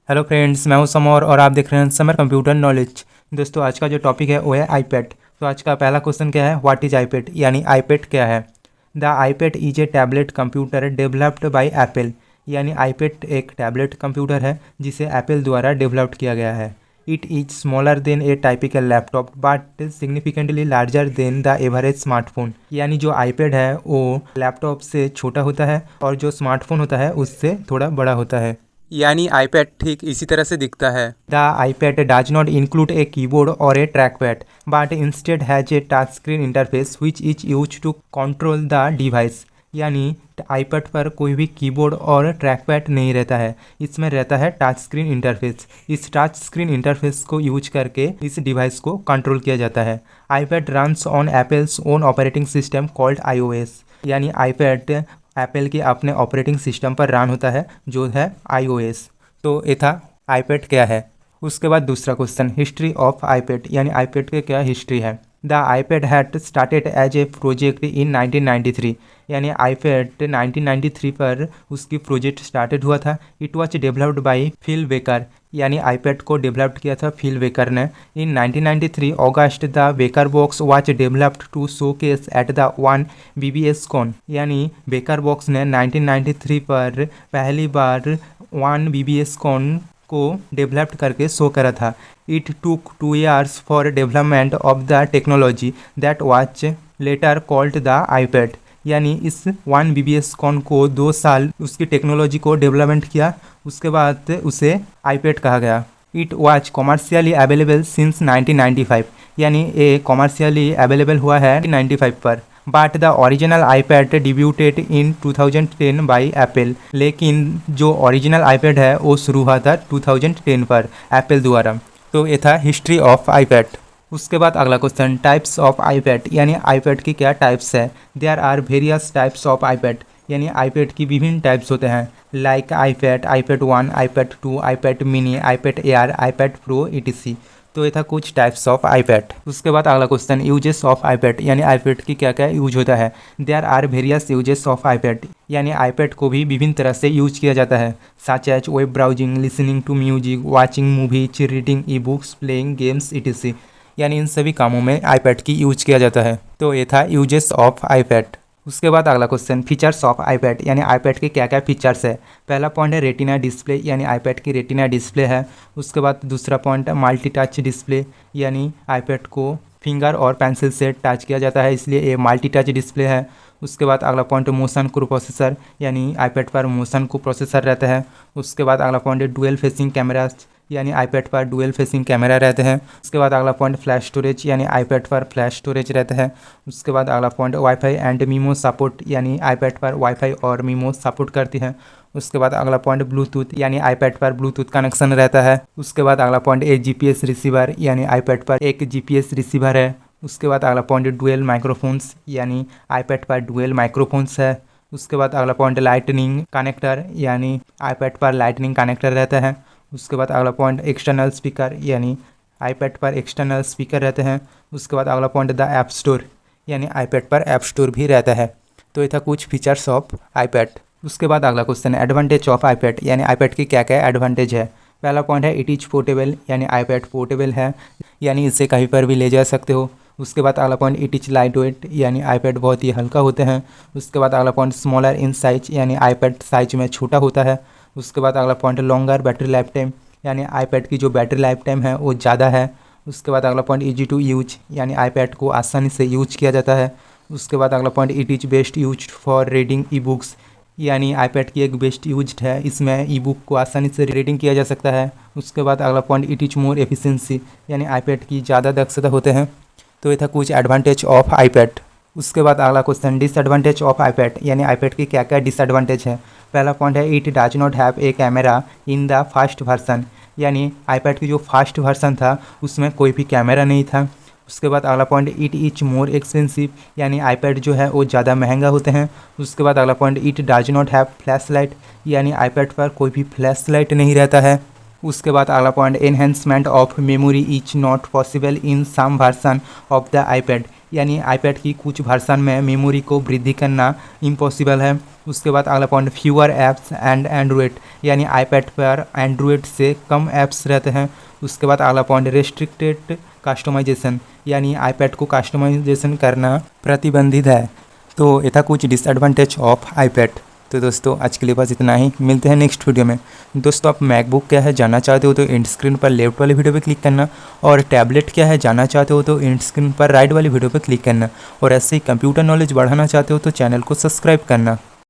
Hello friends, मैं हूं summer और आप देख रहे हैं समर कंप्यूटर नॉलेज। दोस्तों, आज का जो टॉपिक है वो है आईपैड। तो आज का पहला क्वेश्चन क्या है, व्हाट इज आईपैड, यानी आईपैड क्या है। The iPad is a tablet computer developed by Apple. यानी आईपैड एक टैबलेट कंप्यूटर है जिसे एप्पल द्वारा डेवलप्ड किया गया है। It is smaller than A typical laptop but significantly larger than the average smartphone. यानी जो आईपैड है वो लैपटॉप से छोटा होता है और जो स्मार्टफोन होता है उससे थोड़ा बड़ा होता है। यानी आईपैड ठीक इसी तरह से दिखता है। The iPad does not include a keyboard or a track pad but instead has a touch screen interface which is use to control the device. यानी आईपैड पर कोई भी कीबोर्ड और ट्रैक पैड नहीं रहता है, इसमें रहता है टच स्क्रीन इंटरफेस। इस टच स्क्रीन इंटरफेस को यूज करके इस डिवाइस को कंट्रोल किया जाता है। IPad runs on apples own operating system called iOS। यानी आईपैड एप्पल के अपने ऑपरेटिंग सिस्टम पर रन होता है जो है iOS। तो ये था आईपैड क्या है। उसके बाद दूसरा क्वेश्चन, हिस्ट्री ऑफ आईपैड, यानी आईपैड की क्या हिस्ट्री है। The iPad had started as a project in 1993। यानी आईपैड 1993 पर उसकी प्रोजेक्ट स्टार्टेड हुआ था। It was developed by Phil Baker. यानी आईपैड को डेवलप्ड किया था फिल बेकर ने। In 1993 August the Baker box was developed to showcase at the 1 BBS con. यानी बेकर बॉक्स ने 1993 पर पहली बार 1 BBS कॉन को डेवलप्ड करके शो करा था। It took 2 years for development of the technology that was later called the iPad. यानी इस 1 BBS कॉन को 2 साल उसकी टेक्नोलॉजी को डेवलपमेंट किया, उसके बाद उसे आईपैड कहा गया। It was commercially available since 1995। यानी ये कॉमर्शियली अवेलेबल हुआ है 1995 पर। But the original iPad debuted in 2010 by Apple. लेकिन जो ओरिजिनल आईपैड है वो शुरू हुआ था 2010 पर एप्पल द्वारा। तो ये था हिस्ट्री ऑफ आईपैड। उसके बाद अगला क्वेश्चन, टाइप्स ऑफ आईपैड, यानी आईपैड की क्या टाइप्स है। There are various types of iPad. यानी आईपैड की विभिन्न टाइप्स होते हैं, like iPad, iPad 1, iPad 2, iPad mini, iPad air, iPad pro etc। तो ये था कुछ टाइप्स ऑफ आईपैड। उसके बाद अगला क्वेश्चन, यूजेस ऑफ आईपैड, यानी आईपैड की क्या क्या यूज होता है। There are various uses of iPad. यानी आईपैड को भी विभिन्न तरह से यूज किया जाता है, such as web browsing, listening to music, watching movies, reading e books, playing games etc। यानी इन सभी कामों में आईपैड की यूज किया जाता है। तो ये था यूजेस ऑफ आईपैड। उसके बाद अगला क्वेश्चन, फीचर्स ऑफ आईपैड, यानी आईपैड के क्या क्या फीचर्स है। पहला पॉइंट है रेटिना डिस्प्ले, यानी आईपैड की रेटिना डिस्प्ले है। उसके बाद दूसरा पॉइंट है मल्टी टच डिस्प्ले, यानी आईपैड को फिंगर और पेंसिल से टच किया जाता है इसलिए ये मल्टी टच डिस्प्ले है। उसके बाद अगला पॉइंट मोशन को प्रोसेसर, यानी आईपैड पर मोशन को प्रोसेसर रहता है। उसके बाद अगला पॉइंट है डुअल फेसिंग कैमराज, यानी आईपैड पर डुअल फेसिंग कैमरा रहते हैं। उसके बाद अगला पॉइंट फ्लैश स्टोरेज, यानी आईपैड पर फ्लैश स्टोरेज रहता है। उसके बाद अगला point wifi and memo support, यानी आईपैड पर वाईफाई और मीमो सपोर्ट करती है। उसके बाद अगला पॉइंट ब्लूटूथ, यानी आईपैड पर ब्लूटूथ कनेक्शन रहता है। उसके बाद अगला पॉइंट एक GPS रिसीवर, यानी आईपैड पर एक GPS रिसीवर है। उसके बाद अगला पॉइंट डुअल माइक्रोफोन्स, यानी आईपैड पर डुअल माइक्रोफोन्स है। उसके बाद अगला पॉइंट लाइटनिंग कनेक्टर, यानी आईपैड पर लाइटनिंग कनेक्टर रहता है। उसके बाद अगला पॉइंट एक्सटर्नल स्पीकर, यानी आईपैड पर एक्सटर्नल स्पीकर रहते हैं। उसके बाद अगला पॉइंट द ऐप स्टोर, यानी आईपैड पर ऐप स्टोर भी रहता है। तो ये था कुछ फीचर्स ऑफ आईपैड। उसके बाद अगला क्वेश्चन, एडवांटेज ऑफ आईपैड, यानी आईपैड की क्या क्या एडवांटेज है। पहला पॉइंट है इट इज पोर्टेबल, यानी आईपैड पोर्टेबल है, यानी इसे कहीं पर भी ले जा सकते हो। उसके बाद अगला point it is light weight, यानी आईपैड बहुत ही हल्का होते हैं। उसके बाद अगला पॉइंट स्मॉलर इन साइज, यानी आईपैड साइज में छोटा होता है। उसके बाद अगला point longer battery life time, यानी आईपैड की जो बैटरी लाइफ टाइम है वो ज़्यादा है। उसके बाद अगला पॉइंट इजी टू यूज, यानी आईपैड को आसानी से यूज किया जाता है। उसके बाद अगला point it is best use for reading e books, यानी आईपैड की एक बेस्ट यूज है, इसमें ई बुक को आसानी से रीडिंग किया जा सकता है। उसके बाद अगला point it is more efficiency, यानी आईपैड की ज़्यादा दक्षता होते हैं। तो ये था कुछ एडवांटेज ऑफ आईपैड। उसके बाद अगला क्वेश्चन, डिसएडवांटेज ऑफ आईपैड, यानी आईपैड की क्या क्या डिसएडवांटेज है। पहला पॉइंट है it does not have a camera in the first version, यानी आईपैड की जो फर्स्ट वर्सन था उसमें कोई भी कैमरा नहीं था। उसके बाद अगला point it is more expensive, यानी आईपैड जो है वो ज़्यादा महंगा होते हैं। उसके बाद अगला point it does not have flash light, यानी आईपैड पर कोई भी फ्लैश लाइट नहीं रहता है। उसके बाद अगला point enhancement of memory is not possible in some version of the iPad, यानी आईपैड की कुछ वर्सन में मेमोरी को वृद्धि करना इम्पॉसिबल है। उसके बाद अगला point fewer apps and Android, यानी आईपैड पर एंड्रॉयड से कम ऐप्स रहते हैं। उसके बाद अगला पॉइंट रेस्ट्रिक्टेड कस्टमाइजेशन, यानी आईपैड को कस्टमाइजेशन करना प्रतिबंधित है। तो ये था कुछ डिसएडवांटेज ऑफ आईपैड। तो दोस्तों आज के लिए बस इतना ही, मिलते हैं नेक्स्ट वीडियो में। दोस्तों आप मैकबुक क्या है जानना चाहते हो तो एंड स्क्रीन पर लेफ्ट वाले वीडियो पे क्लिक करना, और टैबलेट क्या है जानना चाहते हो तो एंड स्क्रीन पर राइट वाली वीडियो पे क्लिक करना, और ऐसे ही कंप्यूटर नॉलेज बढ़ाना चाहते हो तो चैनल को सब्सक्राइब करना।